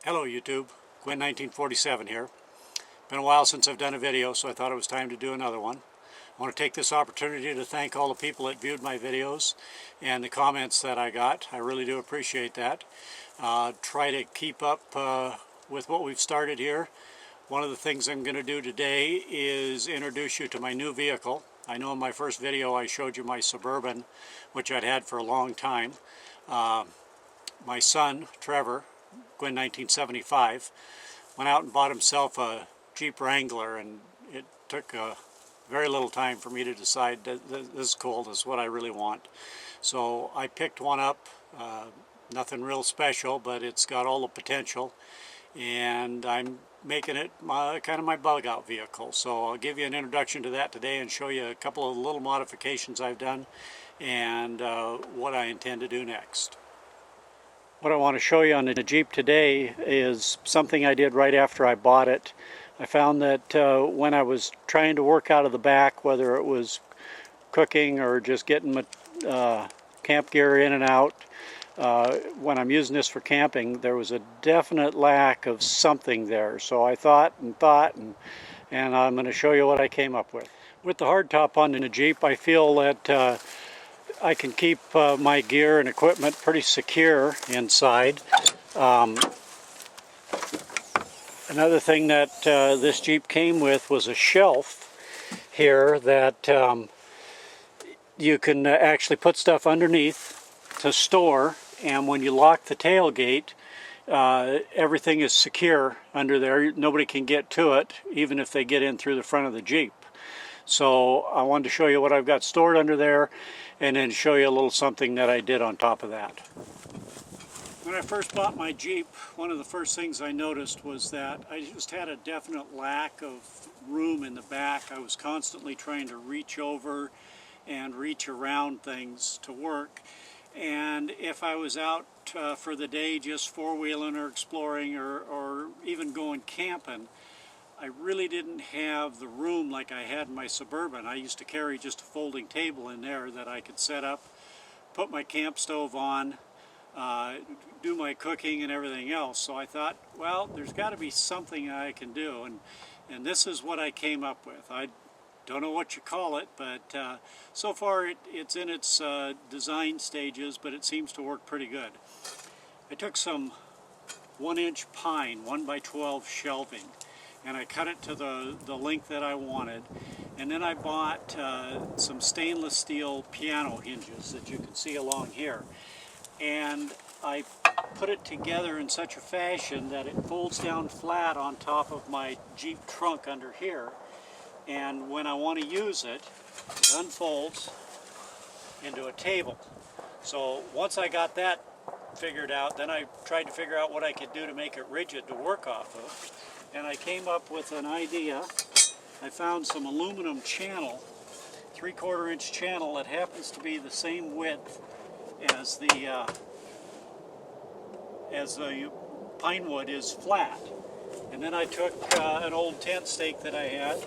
Hello YouTube, Gwen 1947 here. Been a while since I've done a video, so I thought it was time to do another one. I want to take this opportunity to thank all the people that viewed my videos and the comments that I got. I really do appreciate that. Try to keep up with what we've started here. One of the things I'm going to do today is introduce you to my new vehicle. I know in my first video I showed you my Suburban, which I'd had for a long time. My son, Trevor, Gwen 1975, went out and bought himself a Jeep Wrangler, and it took very little time for me to decide that this is cool, this is what I really want. So I picked one up, nothing real special, but it's got all the potential, and I'm making it kind of my bug out vehicle. So I'll give you an introduction to that today and show you a couple of little modifications I've done and what I intend to do next. What I want to show you on the Jeep today is something I did right after I bought it. I found that when I was trying to work out of the back, whether it was cooking or just getting my camp gear in and out, when I'm using this for camping, there was a definite lack of something there. So I thought, and I'm going to show you what I came up with. With the hardtop on the Jeep, I feel that I can keep my gear and equipment pretty secure inside. Another thing that this Jeep came with was a shelf here that you can actually put stuff underneath to store, and when you lock the tailgate, everything is secure under there. Nobody can get to it, even if they get in through the front of the Jeep. So I wanted to show you what I've got stored under there, and then show you a little something that I did on top of that. When I first bought my Jeep, one of the first things I noticed was that I just had a definite lack of room in the back. I was constantly trying to reach over and reach around things to work. And if I was out for the day just four-wheeling or exploring or even going camping, I really didn't have the room like I had in my Suburban. I used to carry just a folding table in there that I could set up, put my camp stove on, do my cooking and everything else. So I thought, well, there's got to be something I can do, and this is what I came up with. I don't know what you call it, but so far it's in its design stages, but it seems to work pretty good. I took some 1-inch pine 1x12 shelving, and I cut it to the length that I wanted, and then I bought some stainless steel piano hinges that you can see along here, and I put it together in such a fashion that it folds down flat on top of my Jeep trunk under here, and when I want to use it, it unfolds into a table. So once I got that figured out, then I tried to figure out what I could do to make it rigid to work off of. And I came up with an idea. I found some aluminum channel, 3/4 inch channel that happens to be the same width as the pine wood is flat. And then I took an old tent stake that I had,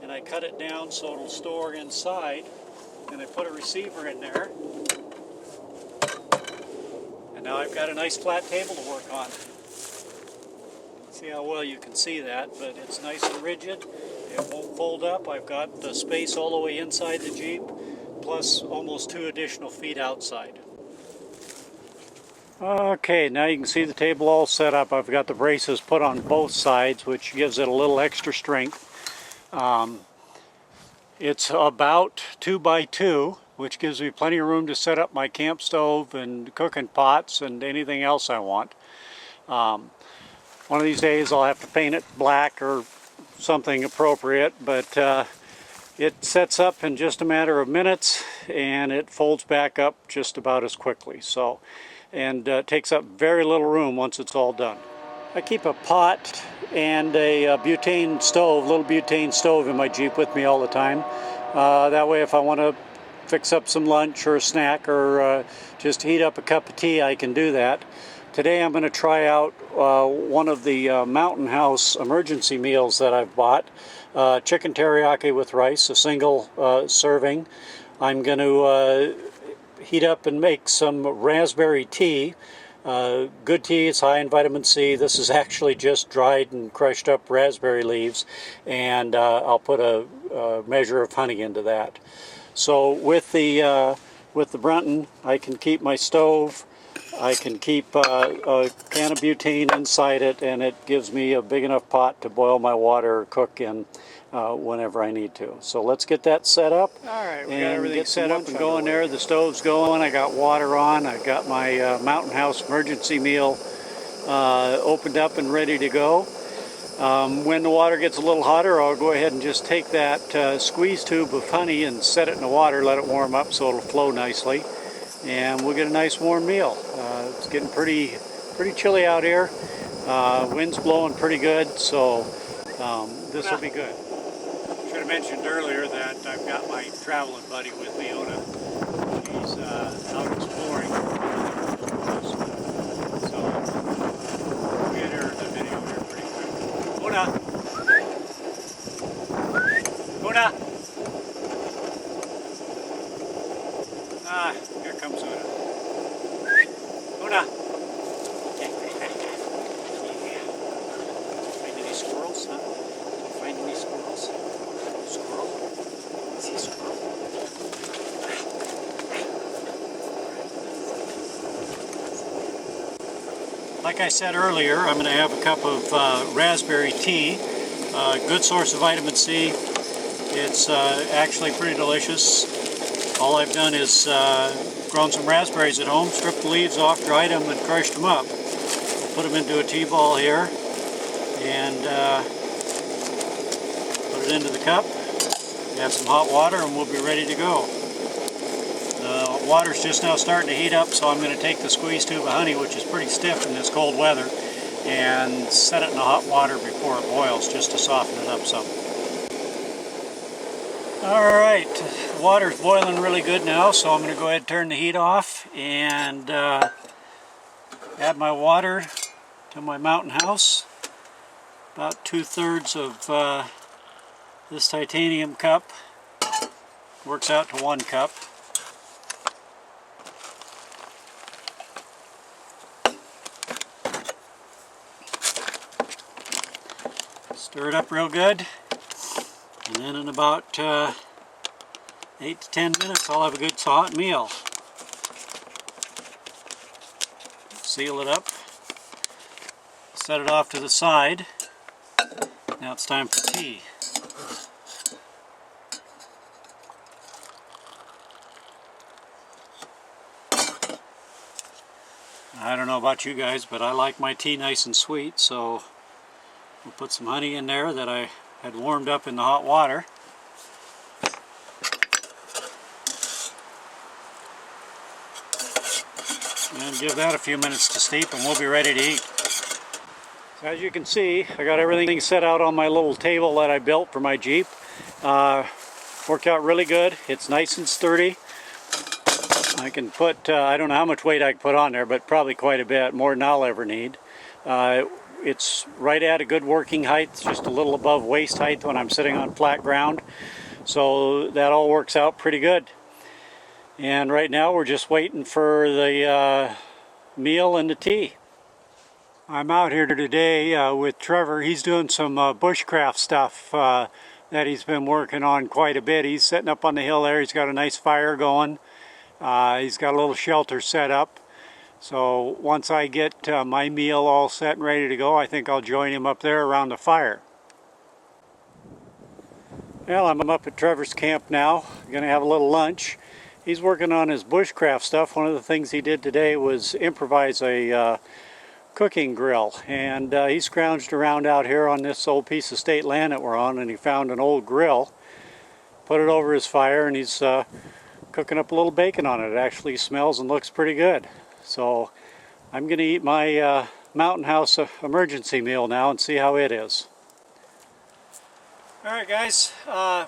and I cut it down so it'll store inside, and I put a receiver in there. And now I've got a nice flat table to work on. See how well you can see that, but it's nice and rigid. It won't fold up. I've got the space all the way inside the Jeep, plus almost 2 additional feet outside. Okay, now you can see the table all set up. I've got the braces put on both sides, which gives it a little extra strength. It's about 2x2, which gives me plenty of room to set up my camp stove and cooking pots and anything else I want. One of these days I'll have to paint it black or something appropriate, but it sets up in just a matter of minutes, and it folds back up just about as quickly. So, and takes up very little room once it's all done. I keep a pot and a butane stove, little butane stove in my Jeep with me all the time. That way if I want to fix up some lunch or a snack or just heat up a cup of tea, I can do that. Today I'm going to try out one of the Mountain House emergency meals that I've bought. Chicken teriyaki with rice, a single serving. I'm going to heat up and make some raspberry tea. Good tea, it's high in vitamin C. This is actually just dried and crushed up raspberry leaves, and I'll put a measure of honey into that. So with the Brunton, I can keep my stove, I can keep a can of butane inside it, and it gives me a big enough pot to boil my water or cook in whenever I need to. So let's get that set up. All right, we got everything set up and going there. The stove's going, I got water on, I got my Mountain House emergency meal opened up and ready to go. When the water gets a little hotter, I'll go ahead and just take that squeeze tube of honey and set it in the water, let it warm up so it'll flow nicely, and we'll get a nice warm meal. It's getting pretty chilly out here. Wind's blowing pretty good, so this will be good. Should have mentioned earlier that I've got my traveling buddy with me, Ona. He's out exploring. So we'll get her the video here pretty quick. Ona! Ona! Ah, here comes Una. Una! Find any squirrels, huh? Find any squirrels? Squirrel? See a squirrel? Like I said earlier, I'm going to have a cup of raspberry tea. Good source of vitamin C. It's actually pretty delicious. All I've done is grown some raspberries at home, stripped the leaves off, dried them, and crushed them up. I'll put them into a tea ball here, and put it into the cup. Add some hot water, and we'll be ready to go. The water's just now starting to heat up, so I'm going to take the squeeze tube of honey, which is pretty stiff in this cold weather, and set it in the hot water before it boils, just to soften it up some. Alright, the water's boiling really good now, so I'm going to go ahead and turn the heat off and add my water to my Mountain House. About 2/3 of this titanium cup. Works out to 1 cup. Stir it up real good. And then in about 8 to 10 minutes, I'll have a good hot meal. Seal it up. Set it off to the side. Now it's time for tea. I don't know about you guys, but I like my tea nice and sweet, so we'll put some honey in there that I had warmed up in the hot water. And give that a few minutes to steep, and we'll be ready to eat. So as you can see, I got everything set out on my little table that I built for my Jeep. Worked out really good. It's nice and sturdy. I can put, I don't know how much weight I can put on there, but probably quite a bit, more than I'll ever need. It's right at a good working height. It's just a little above waist height when I'm sitting on flat ground. So that all works out pretty good. And right now we're just waiting for the meal and the tea. I'm out here today with Trevor. He's doing some bushcraft stuff that he's been working on quite a bit. He's sitting up on the hill there. He's got a nice fire going. He's got a little shelter set up. So once I get my meal all set and ready to go, I think I'll join him up there around the fire. Well, I'm up at Trevor's camp now. I'm going to have a little lunch. He's working on his bushcraft stuff. One of the things he did today was improvise a cooking grill. And he scrounged around out here on this old piece of state land that we're on, and he found an old grill. Put it over his fire, and he's cooking up a little bacon on it. It actually smells and looks pretty good. So I'm going to eat my Mountain House emergency meal now and see how it is. Alright guys,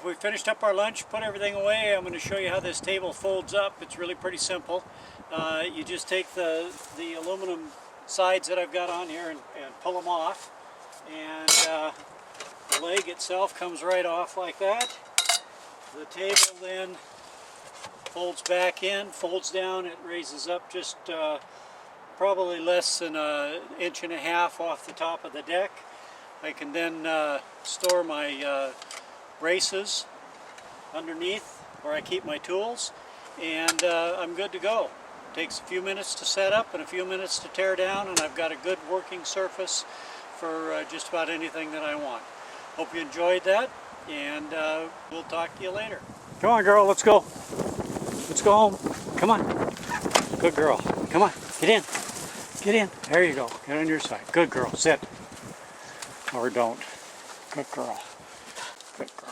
we finished up our lunch, put everything away. I'm going to show you how this table folds up. It's really pretty simple. You just take the aluminum sides that I've got on here and pull them off. And the leg itself comes right off like that. The table then folds back in, folds down, it raises up just probably less than an inch and a half off the top of the deck. I can then store my braces underneath where I keep my tools, and I'm good to go. Takes a few minutes to set up and a few minutes to tear down, and I've got a good working surface for just about anything that I want. Hope you enjoyed that, and we'll talk to you later. Come on, girl, let's go. Let's go home. Come on. Good girl. Come on, get in. Get in. There you go. Get on your side. Good girl. Sit. Or don't. Good girl. Good girl.